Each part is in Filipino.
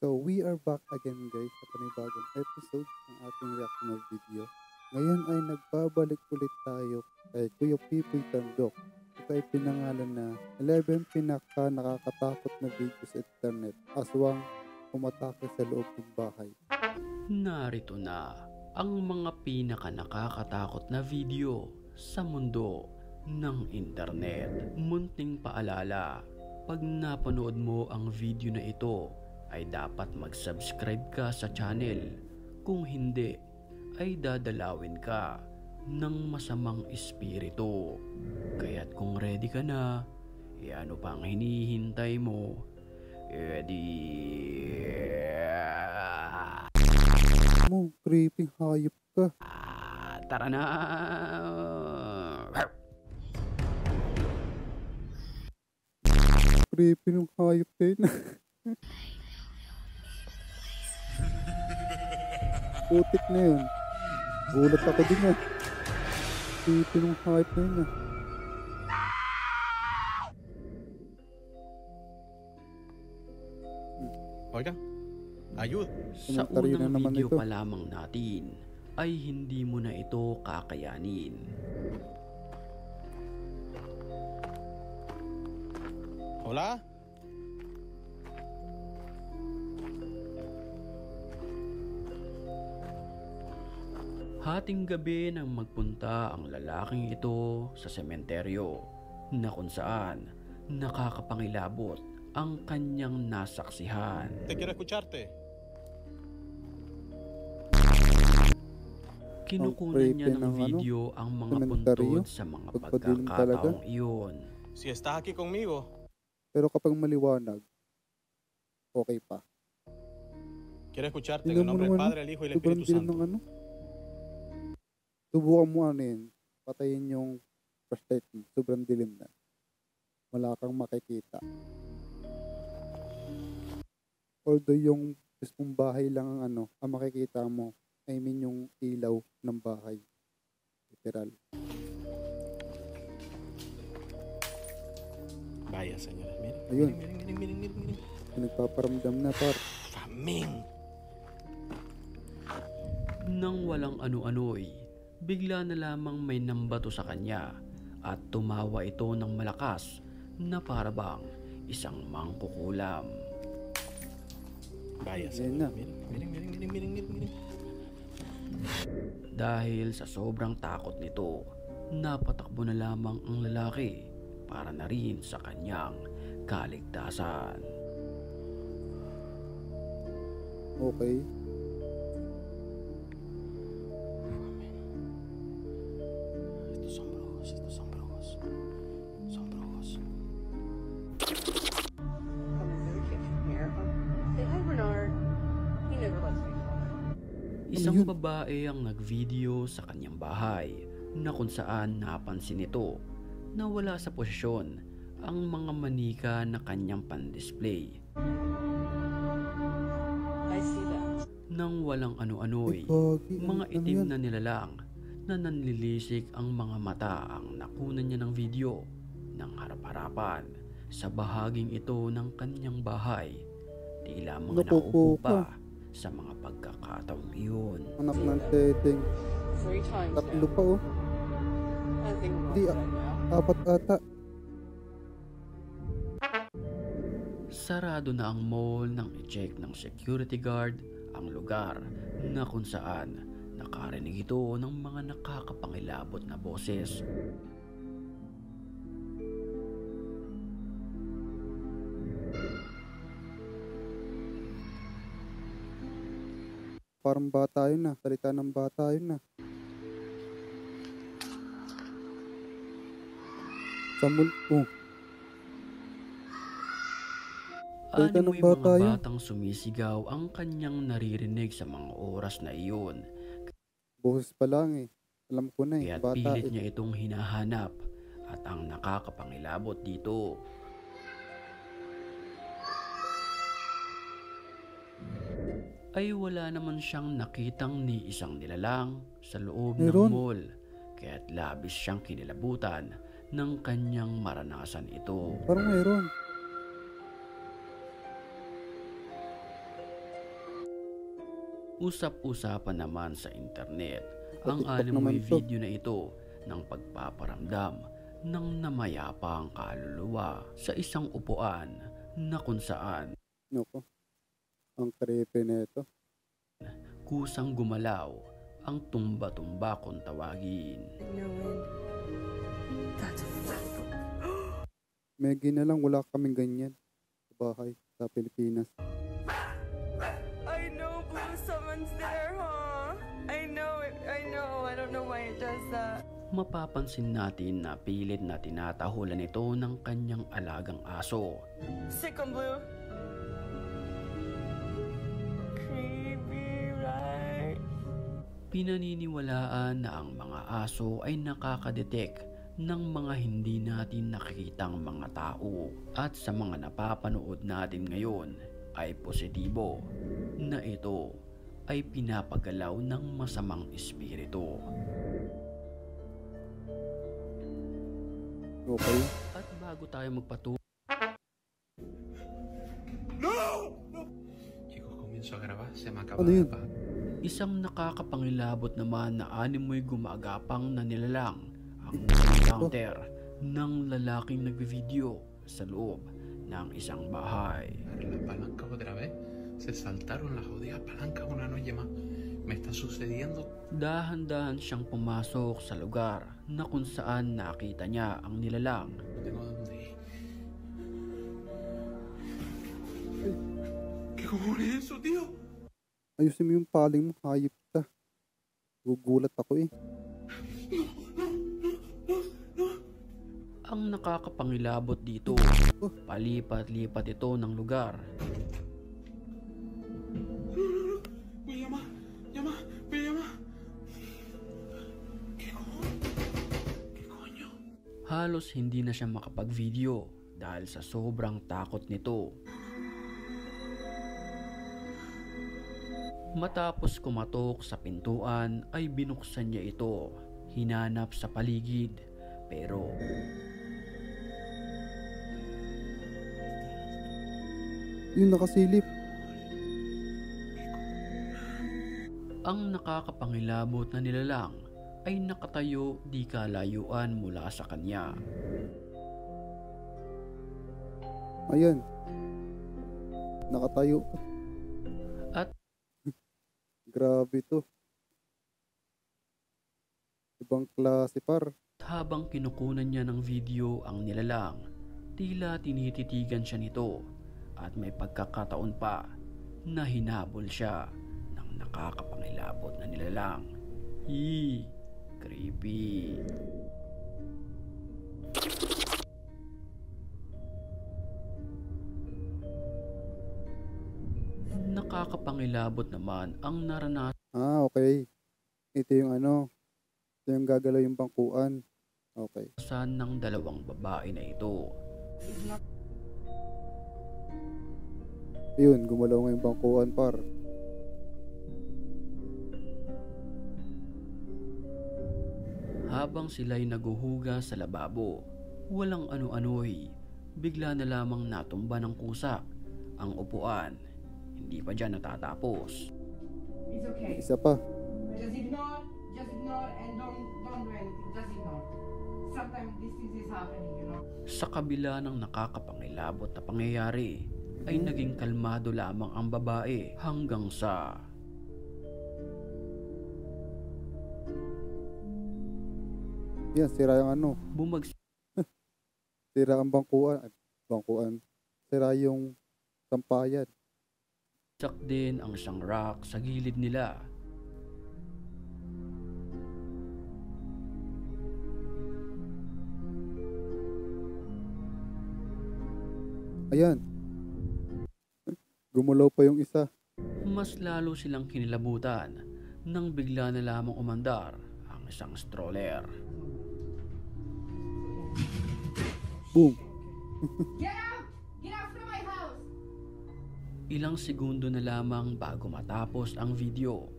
So, we are back again guys sa panibagong episode ng ating reaction na video. Ngayon ay nagbabalik ulit tayo kay Kuya Pipoy Tandok. Ito ay pinangalan na 11 pinaka nakakatakot na video sa internet. Aswang umatake sa loob ng bahay. Narito na ang mga pinaka nakakatakot na video sa mundo ng internet. Munting paalala, pag napanood mo ang video na ito, ay dapat mag-subscribe ka sa channel. Kung hindi, ay dadalawin ka ng masamang espiritu. Kaya't kung ready ka na, ano pang hinihintay mo? Mo, creepy hayop ka. Tara na! Creepy ng hayop din. Putik na yun. Gulat ako din ah. Creepy ng hayop na yun ah. Oiga, ayud. Sa Komentaryo na unang naman video ito. pa lamang natin, ay hindi mo na ito kakayanin. Hola? Hating gabi nang magpunta ang lalaking ito sa sementeryo na kung saan nakakapangilabot ang kanyang nasaksihan. Te quiero escucharte. Kinukunan niya creepy ng ng video ang mga sementeryo. puntod sa mga Pagpadilim pagkakataong iyon. Si estás aquí conmigo, Pero kapag maliwanag, okay pa. quiero escucharte Tingnan en el mo nombre del naman, Padre, el Hijo y el sobrang Espíritu dilim Santo. ng ano. Subukan mo ano yun. Patayin yung flashlight mo. Sobrang dilim na. Wala kang makikita. Although yung mismong bahay lang ang ano, ang makikita mo. I mean yung ilaw ng bahay. Literal. Vaya, señores, miren, Ayun. miren. Nagpaparamdam na par. Amén. Nang walang ano-ano'y, bigla na lamang may nambato sa kanya at tumawa ito ng malakas na parabang isang mangkukulam. Vaya, Ayan na. señores, miren. Dahil sa sobrang takot nito, napatakbo na lamang ang lalaki para na rin sa kanyang kaligtasan. Okay. Estos son brujos. Son brujos. Coming through the kitchen here. Say hi, Bernard. He never lets me film. Isang yun? babae ang nagvideo sa kanyang bahay na kung saan napansin nito na wala sa posisyon ang mga manika na kanyang pan-display. I see that. Nang walang ano-ano'y, Gagi, mga ano itim yan? na nilalang na nanlilisik ang mga mata ang nakunan niya ng video ng harap-harapan sa bahaging ito ng kanyang bahay. Tila mga Nakukuha. nakaupo pa sa mga pagkakataong iyon. Anak ng teteng. 3 times Tatlo now. pa oh. I think we're Di, all done now. Apat ata. Sarado na ang mall nang i-check ng security guard ang lugar na kung saan nakarinig ito ng mga nakakapangilabot na boses. Parang bata yun na. Salita ng bata yun na. Oh. Salita ng Animoy bata mga yun. batang sumisigaw ang kanyang naririnig sa mga oras na iyon. Boses pa lang eh. Alam ko na eh. Kaya't Bata pilit eh. niya itong hinahanap at ang nakakapangilabot dito ay wala naman siyang nakitang ni isang nilalang sa loob Meron. ng mall. Kaya't labis siyang kinilabutan ng kanyang maranasan ito. Parang mayroon. Usap-usapan naman sa internet ang TikTok animoy naman to. video na ito ng pagpaparamdam ng namayapang kaluluwa sa isang upuan na kung saan Nako, ang creepy na ito. kusang gumalaw ang tumba-tumba kung tawagin. No wind. That's May ginalang wala kaming ganyan sa bahay sa Pilipinas. I know, Blue, someone's there, huh? I know it. I know. I don't know why it does that. Mapapansin natin na pilit na tinatahulan ito ng kanyang alagang aso. Sick 'em, Blue. Creepy, right? Pinaniniwalaan na ang mga aso ay nakakadetect ng mga hindi natin nakikitang mga tao at sa mga napapanood natin ngayon ay positibo na ito ay pinapagalaw ng masamang espiritu. Okay. At bago tayo magpatuloy, Chicos, comienzo a grabar, se me Ano acaba de yun? apagar. isang nakakapangilabot naman na animoy gumagapang na nilalang ang encounter ng lalaking nagbivideo sa loob ng isang bahay. Las palancas otra vez. Se saltaron las jodidas palancas una noche más. Me está sucediendo. Dahan-dahan siyang pumasok sa lugar na kung saan nakita niya ang nilalang. No tengo dónde ir. ¿Qué cojones es eso, tío? Ayusin mo yung paling mo, hayop ka. Gugulat ako eh. Ang nakakapangilabot dito, palipat-lipat ito ng lugar. Voy a llamar. Voy a llamar. ¿Qué cojones? ¿Qué coño? Halos hindi na siya makapag-video dahil sa sobrang takot nito. Matapos kumatok sa pintuan ay binuksan niya ito. Hinanap sa paligid pero Yung nakasilip. ang nakakapangilabot na nilalang ay nakatayo di kalayuan mula sa kanya. Ayan. Nakatayo. At Grabe to. Ibang klase par. habang kinukunan niya ng video ang nilalang, tila tinititigan siya nito at may pagkakataon pa na hinabol siya ng nakakapangilabot na nilalang. Creepy. Nakakapangilabot naman ang naranasan Ah, okay. Ito yung ano. Ito yung gagalaw yung bangkuan. Okay. ng dalawang babae na ito. Yun, gumalaw nga yung bangkuan par. Habang sila'y naguhuga sa lababo, walang ano-ano'y bigla na lamang natumba ng kusa ang upuan. Hindi pa dyan natatapos. It's okay. Isa pa. Just ignore and don't do anything. Just ignore. Sometimes these things is happening, you know. Sa kabila ng nakakapangilabot na pangyayari, ay naging kalmado lamang ang babae hanggang sa Yan, sira yung ano. bumagsak Sira ang bangkuan. Bangkuan. Sira yung sampayan. din ang isang rock sa gilid nila. Ayan. Gumulaw pa yung isa. Mas lalo silang kinilabutan nang bigla na lamang umandar ang isang stroller. Boom. Get out! Get out from my house! Ilang segundo na lamang bago matapos ang video,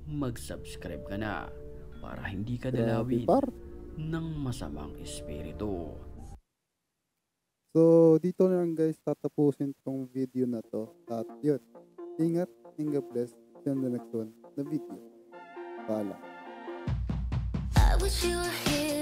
mag-subscribe ka na para hindi ka Grabe dalawin par. ng masamang espiritu. So, dito na lang guys tatapusin tong video na to. At yun, ingat, ingat bless. the next one na video. Paalam. I wish you were here